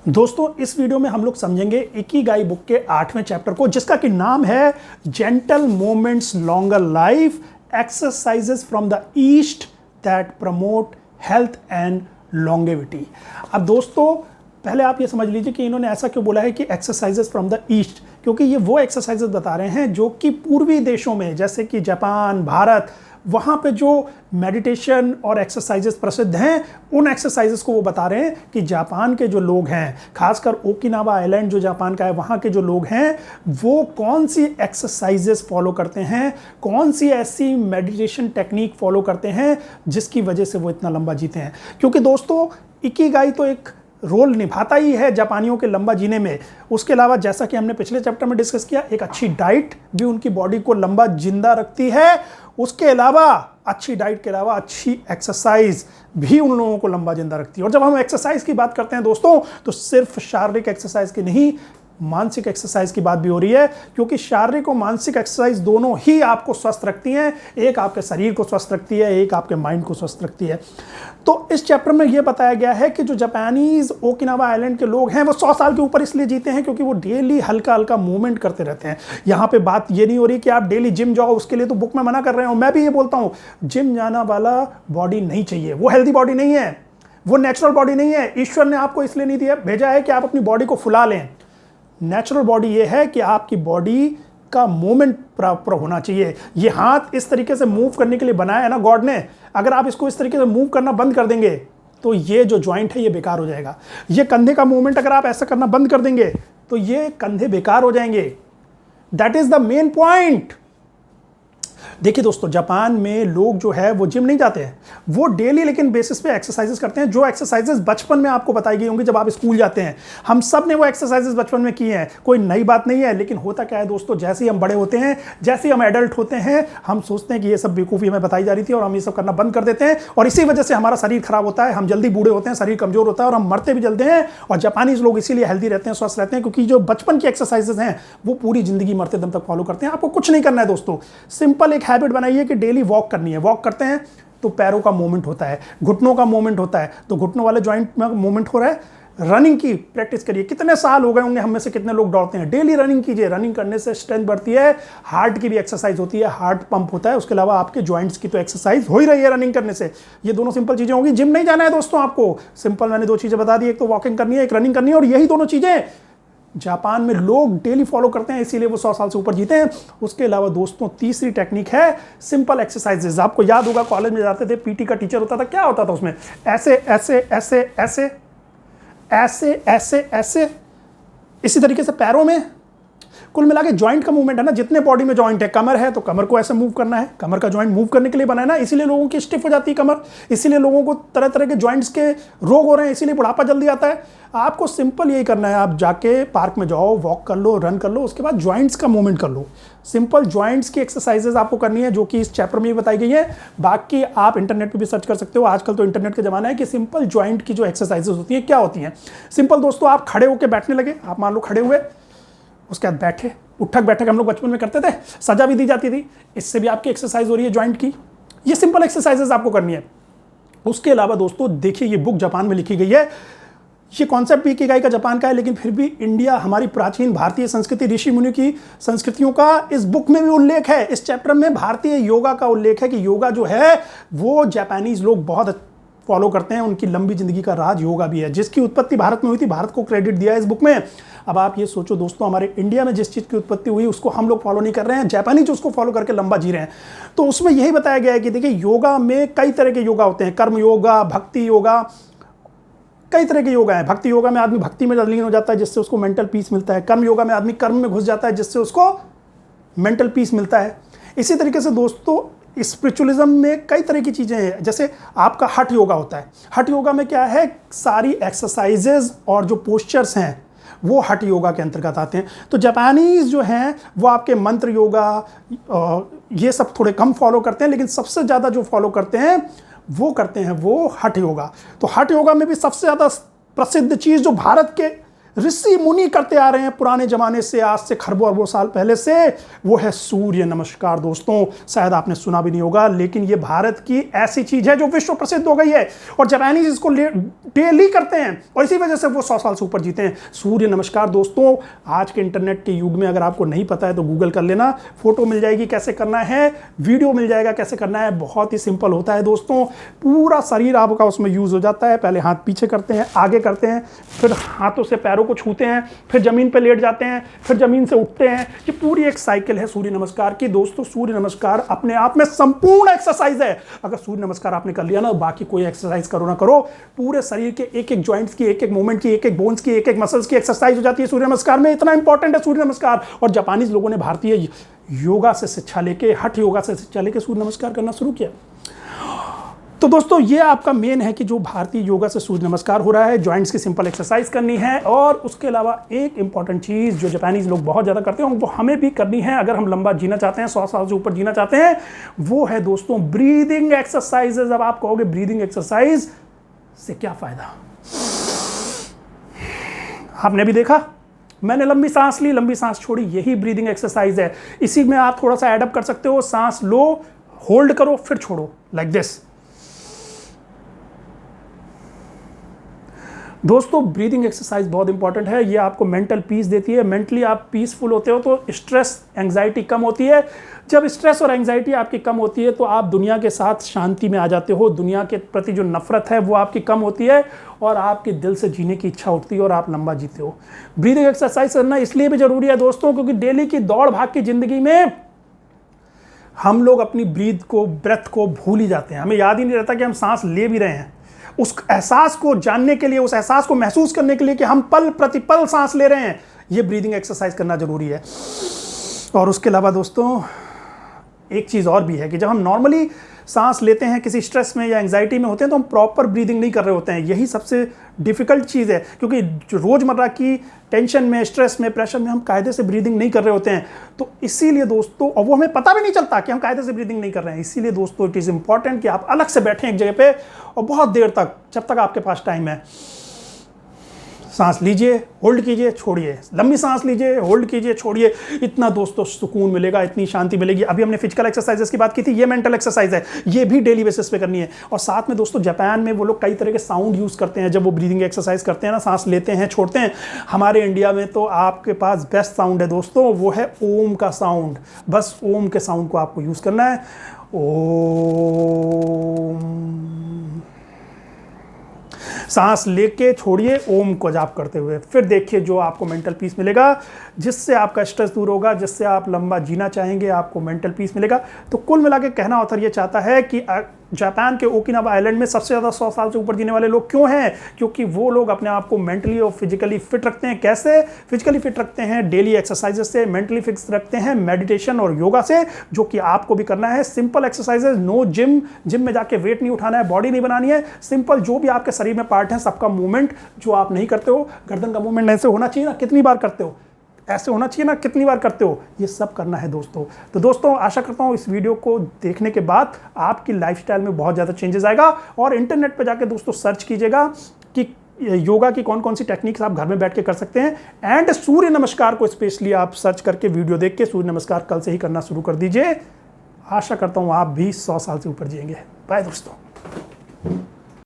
दोस्तों इस वीडियो में हम लोग समझेंगे इकिगाई बुक के 8वें चैप्टर को, जिसका कि नाम है gentle moments longer life, exercises from the east that promote health and longevity. अब दोस्तों पहले आप ये समझ लीजिए कि इन्होंने ऐसा क्यों बोला है कि एक्सरसाइजेस फ्रॉम द ईस्ट, क्योंकि ये वो एक्सरसाइजेस बता रहे हैं जो कि पूर्वी देशों में जैसे कि जापान, भारत, वहाँ पे जो मेडिटेशन और एक्सरसाइजेस प्रसिद्ध हैं, उन एक्सरसाइजेस को वो बता रहे हैं कि जापान के जो लोग हैं, खासकर ओकिनावा आइलैंड जो जापान का है, वहाँ के जो लोग हैं वो कौन सी एक्सरसाइजेस फॉलो करते हैं, कौन सी ऐसी मेडिटेशन टेक्निक फॉलो करते हैं जिसकी वजह से वो इतना लंबा जीते हैं। क्योंकि दोस्तों इकिगाई तो एक रोल निभाता ही है जापानियों के लंबा जीने में। उसके अलावा जैसा कि हमने पिछले चैप्टर में डिस्कस किया, एक अच्छी डाइट भी उनकी बॉडी को लंबा जिंदा रखती है। उसके अलावा अच्छी डाइट के अलावा अच्छी एक्सरसाइज भी उन लोगों को लंबा जिंदा रखती है। और जब हम एक्सरसाइज की बात करते हैं दोस्तों, तो सिर्फ शारीरिक एक्सरसाइज की नहीं, मानसिक एक्सरसाइज की बात भी हो रही है, क्योंकि शारीरिक और मानसिक एक्सरसाइज दोनों ही आपको स्वस्थ रखती हैं। एक आपके शरीर को स्वस्थ रखती है, एक आपके माइंड को स्वस्थ रखती है। तो इस चैप्टर में यह बताया गया है कि जो जापानीज ओकिनावा आइलैंड के लोग हैं वो 100 साल के ऊपर इसलिए जीते हैं क्योंकि वो डेली हल्का हल्का मूवमेंट करते रहते हैं। यहाँ पे बात ये नहीं हो रही कि आप डेली जिम जाओ, उसके लिए तो बुक में मना कर रहे हो। मैं भी ये बोलता हूँ, जिम जाना वाला बॉडी नहीं चाहिए, वो हेल्दी बॉडी नहीं है, वो नेचुरल बॉडी नहीं है। ईश्वर ने आपको इसलिए नहीं दिया, भेजा है कि आप अपनी बॉडी को फुला लें। नेचुरल बॉडी ये है कि आपकी बॉडी का मूवमेंट प्रॉपर होना चाहिए। ये हाथ इस तरीके से मूव करने के लिए बनाया है ना गॉड ने, अगर आप इसको इस तरीके से मूव करना बंद कर देंगे तो ये जो जॉइंट है ये बेकार हो जाएगा। ये कंधे का मूवमेंट अगर आप ऐसा करना बंद कर देंगे तो ये कंधे बेकार हो जाएंगे। That is the main point. देखिए दोस्तों, जापान में लोग जो है वो जिम नहीं जाते हैं, वो डेली लेकिन बेसिस पे एक्सरसाइजेस करते हैं, जो एक्सरसाइजेस बचपन में आपको बताई गई होंगी जब आप स्कूल जाते हैं। हम सब ने वो एक्सरसाइजेस बचपन में की हैं, कोई नई बात नहीं है। लेकिन होता क्या है दोस्तों, जैसे ही हम बड़े होते हैं, जैसे ही हम एडल्ट होते हैं, हम सोचते हैं कि ये सब बेवकूफ़ी हमें बताई जा रही थी और हम ये सब करना बंद कर देते हैं, और इसी वजह से हमारा शरीर खराब होता है, हम जल्दी बूढ़े होते हैं, शरीर कमजोर होता है और हम मरते भी जल्दी हैं। और जापानीज लोग इसीलिए हेल्दी रहते हैं, स्वस्थ रहते हैं, क्योंकि जो बचपन की एक्सरसाइजेस हैं वो पूरी जिंदगी मरते दम तक फॉलो करते हैं। आपको कुछ नहीं करना है दोस्तों, सिंपल एक हैबिट बनाइए कि डेली वॉक करनी है। वॉक करते हैं तो पैरों का मूवमेंट होता है, घुटनों का मूवमेंट होता है, तो घुटनों वाले जॉइंट में मूवमेंट हो रहा है। रनिंग की प्रैक्टिस करिए। कितने साल हो गए होंगे हम में से कितने लोग दौड़ते हैं, डेली रनिंग कीजिए। रनिंग करने से स्ट्रेंथ बढ़ती है, हार्ट की भी एक्सरसाइज होती है, हार्ट पंप होता है। उसके अलावा आपके जॉइंट्स की तो एक्सरसाइज हो ही रही है रनिंग करने से। ये दोनों सिंपल चीजें होंगी। जिम नहीं जाना है दोस्तों आपको, सिंपल मैंने 2 चीजें बता दी, एक तो वॉकिंग करनी है, एक रनिंग करनी है, और यही दोनों चीजें जापान में लोग डेली फॉलो करते हैं, इसीलिए वो 100 साल से ऊपर जीते हैं। उसके अलावा दोस्तों तीसरी टेक्निक है सिंपल एक्सरसाइजेज। आपको याद होगा कॉलेज में जाते थे, पीटी का टीचर होता था, क्या होता था उसमें, ऐसे ऐसे ऐसे ऐसे ऐसे ऐसे ऐसे, इसी तरीके से पैरों में। कुल मिला के जॉइंट का मूवमेंट है ना, जितने बॉडी में जॉइंट है, कमर है तो कमर को ऐसे मूव करना है, कमर का जॉइंट मूव करने के लिए बना है ना, इसीलिए लोगों की स्टिफ हो जाती है कमर, इसीलिए लोगों को तरह तरह के जॉइंट्स के रोग हो रहे हैं, इसीलिए बुढ़ापा जल्दी आता है। आपको सिंपल यही करना है, आप जाके पार्क में जाओ, वॉक कर लो, रन कर लो, उसके बाद जॉइंट्स का मूवमेंट कर लो। सिंपल जॉइंट्स की एक्सरसाइजेज आपको करनी है, जो कि इस चैप्टर में ही बताई गई है। बाकी आप इंटरनेट पे भी सर्च कर सकते हो, आजकल तो इंटरनेट का जमाना है, कि सिंपल जॉइंट की जो एक्सरसाइजेज होती हैं क्या होती हैं। सिंपल दोस्तों, आप खड़े होकर बैठने लगे, आप मान लो खड़े हुए, उसके बाद बैठे, उठक बैठक हम लोग बचपन में करते थे, सजा भी दी जाती थी, इससे भी आपकी एक्सरसाइज हो रही है जॉइंट की। ये सिंपल एक्सरसाइजेस आपको करनी है। उसके अलावा दोस्तों देखिए, ये बुक जापान में लिखी गई है, ये कॉन्सेप्ट भी इकिगाई का जापान का है, लेकिन फिर भी इंडिया, हमारी प्राचीन भारतीय संस्कृति, ऋषि मुनि की संस्कृतियों का इस बुक में भी उल्लेख है। इस चैप्टर में भारतीय योगा का उल्लेख है कि योगा जो है वो जापानीज लोग बहुत फॉलो करते हैं, उनकी लंबी जिंदगी का राज योगा भी है, जिसकी उत्पत्ति भारत में हुई थी। भारत को क्रेडिट दिया है इस बुक में। अब आप ये सोचो दोस्तों, हमारे इंडिया में जिस चीज़ की उत्पत्ति हुई उसको हम लोग फॉलो नहीं कर रहे हैं, जापानीज उसको फॉलो करके लंबा जी रहे हैं। तो उसमें यही बताया गया है कि देखिए, योगा में कई तरह के योगा होते हैं, कर्म योगा, भक्ति योगा, कई तरह के योगा हैं। भक्ति योगा में आदमी भक्ति में लीन हो जाता है, जिससे उसको मेंटल पीस मिलता है। कर्म योगा में आदमी कर्म में घुस जाता है, जिससे उसको मेंटल पीस मिलता है। इसी तरीके से दोस्तों स्पिरिचुअलिज्म में कई तरह की चीज़ें हैं, जैसे आपका हठ योगा होता है। हठ योगा में क्या है, सारी एक्सरसाइजेज और जो पोस्चर्स हैं वो हठ योगा के अंतर्गत आते हैं। तो जापानीज जो हैं वो आपके मंत्र योगा ये सब थोड़े कम फॉलो करते हैं, लेकिन सबसे ज़्यादा जो फॉलो करते हैं वो हठ योगा। तो हठ योगा में भी सबसे ज़्यादा प्रसिद्ध चीज़ जो भारत के ऋषि मुनि करते आ रहे हैं पुराने जमाने से, आज से खरबों अरबों साल पहले से, वो है सूर्य नमस्कार। दोस्तों शायद आपने सुना भी नहीं होगा, लेकिन ये भारत की ऐसी चीज है जो विश्व प्रसिद्ध हो गई है और जापानीज इसको डेली करते हैं और इसी वजह से वो 100 साल से ऊपर जीते हैं। सूर्य नमस्कार दोस्तों, आज के इंटरनेट के युग में अगर आपको नहीं पता है तो गूगल कर लेना, फोटो मिल जाएगी कैसे करना है, वीडियो मिल जाएगा कैसे करना है। बहुत ही सिंपल होता है दोस्तों, पूरा शरीर आपका उसमें यूज हो जाता है। पहले हाथ पीछे करते हैं, आगे करते हैं, फिर हाथों से पैरों को छूते हैं, फिर जमीन पे लेट जाते हैं, फिर जमीन से उठते हैं। ये पूरी एक साइकिल है सूर्य नमस्कार की। दोस्तों सूर्य नमस्कार अपने आप में संपूर्ण एक्सरसाइज है। अगर सूर्य नमस्कार आपने कर लिया ना, बाकी कोई एक्सरसाइज करो ना करो, पूरे शरीर के एक एक ज्वाइंट्स की, एक एक मूवमेंट की, एक एक बोन्स की, एक एक मसल्स की एक्सरसाइज हो जाती है सूर्य नमस्कार में। इतना इंपॉर्टेंट है सूर्य नमस्कार। और जापानीज लोगों ने भारतीय योगा से शिक्षा लेके, हठ योगा से शिक्षा लेके सूर्य नमस्कार करना शुरू किया। तो दोस्तों ये आपका मेन है कि जो भारतीय योगा से सूर्य नमस्कार हो रहा है, जॉइंट्स की सिंपल एक्सरसाइज करनी है। और उसके अलावा एक इंपॉर्टेंट चीज जो जापानीज लोग बहुत ज्यादा करते हैं, वो हमें भी करनी है अगर हम लंबा जीना चाहते हैं, 100 साल से ऊपर जीना चाहते हैं, वो है दोस्तों ब्रीदिंग एक्सरसाइजेज। अब आप कहोगे ब्रीदिंग एक्सरसाइज से क्या फायदा? आपने भी देखा, मैंने लंबी सांस ली, लंबी सांस छोड़ी, यही ब्रीदिंग एक्सरसाइज है। इसी में आप थोड़ा सा एडअप कर सकते हो, सांस लो, होल्ड करो, फिर छोड़ो, लाइक दिस। दोस्तों ब्रीदिंग एक्सरसाइज बहुत इंपॉर्टेंट है। ये आपको मेंटल पीस देती है। मेंटली आप पीसफुल होते हो तो स्ट्रेस एंग्जाइटी कम होती है। जब स्ट्रेस और एंग्जाइटी आपकी कम होती है तो आप दुनिया के साथ शांति में आ जाते हो। दुनिया के प्रति जो नफरत है वो आपकी कम होती है और आपके दिल से जीने की इच्छा उठती है और आप लंबा जीते हो। ब्रीदिंग एक्सरसाइज करना इसलिए भी जरूरी है दोस्तों, क्योंकि डेली की दौड़ भाग की जिंदगी में हम लोग अपनी ब्रेथ को भूल ही जाते हैं। हमें याद ही नहीं रहता कि हम सांस ले भी रहे हैं। उस एहसास को जानने के लिए, उस एहसास को महसूस करने के लिए कि हम पल प्रतिपल सांस ले रहे हैं, ये ब्रीदिंग एक्सरसाइज करना जरूरी है। और उसके अलावा दोस्तों एक चीज़ और भी है कि जब हम नॉर्मली सांस लेते हैं, किसी स्ट्रेस में या एंग्जाइटी में होते हैं, तो हम प्रॉपर ब्रीदिंग नहीं कर रहे होते हैं। यही सबसे डिफिकल्ट चीज़ है, क्योंकि रोज़मर्रा की टेंशन में, स्ट्रेस में, प्रेशर में हम कायदे से ब्रीदिंग नहीं कर रहे होते हैं। तो इसीलिए दोस्तों, और वो हमें पता भी नहीं चलता कि हम कायदे से ब्रीदिंग नहीं कर रहे हैं। इसीलिए दोस्तों इट इज़ इंपॉर्टेंट कि आप अलग से बैठें एक जगह पे और बहुत देर तक, जब तक आपके पास टाइम है, सांस लीजिए, होल्ड कीजिए, छोड़िए, लंबी सांस लीजिए, होल्ड कीजिए, छोड़िए। इतना दोस्तों सुकून मिलेगा, इतनी शांति मिलेगी। अभी हमने फिजिकल एक्सरसाइजेस की बात की थी, ये मेंटल एक्सरसाइज है, ये भी डेली बेसिस पे करनी है। और साथ में दोस्तों जापान में वो लोग कई तरह के साउंड यूज करते हैं जब वो ब्रीदिंग एक्सरसाइज करते हैं ना, सांस लेते हैं, छोड़ते हैं। हमारे इंडिया में तो आपके पास बेस्ट साउंड है दोस्तों, वो है ओम का साउंड। बस ओम के साउंड को आपको यूज करना है। ओम, सांस लेके छोड़िए ओम को जाप करते हुए, फिर देखिए जो आपको मेंटल पीस मिलेगा, जिससे आपका स्ट्रेस दूर होगा, जिससे आप लंबा जीना चाहेंगे, आपको मेंटल पीस मिलेगा। तो कुल मिला के कहना ऑथर ये चाहता है कि जापान के ओकिनावा आइलैंड में सबसे ज़्यादा 100 साल से ऊपर जीने वाले लोग क्यों हैं? क्योंकि वो लोग अपने आप को मेंटली और फिजिकली फिट रखते हैं। कैसे फिजिकली फिट रखते हैं? डेली एक्सरसाइजेस से। मेंटली फिक्स रखते हैं मेडिटेशन और योगा से, जो कि आपको भी करना है। सिंपल एक्सरसाइजेस, नो जिम में जाके वेट नहीं उठाना है, बॉडी नहीं बनानी है। सिंपल जो भी आपके शरीर में पार्ट है सबका मूवमेंट जो आप नहीं करते हो, गर्दन का मूवमेंट ऐसे होना चाहिए ना, कितनी बार करते हो, ऐसे होना चाहिए ना, कितनी बार करते हो, ये सब करना है दोस्तों। तो दोस्तों आशा करता हूँ इस वीडियो को देखने के बाद आपकी लाइफस्टाइल में बहुत ज़्यादा चेंजेस आएगा। और इंटरनेट पे जाके दोस्तों सर्च कीजिएगा कि योगा की कौन कौन सी टेक्निक्स आप घर में बैठ के कर सकते हैं। एंड सूर्य नमस्कार को स्पेशली आप सर्च करके वीडियो देख के सूर्य नमस्कार कल से ही करना शुरू कर दीजिए। आशा करता हूँ आप भी 100 साल से ऊपर जिएंगे। बाय दोस्तों।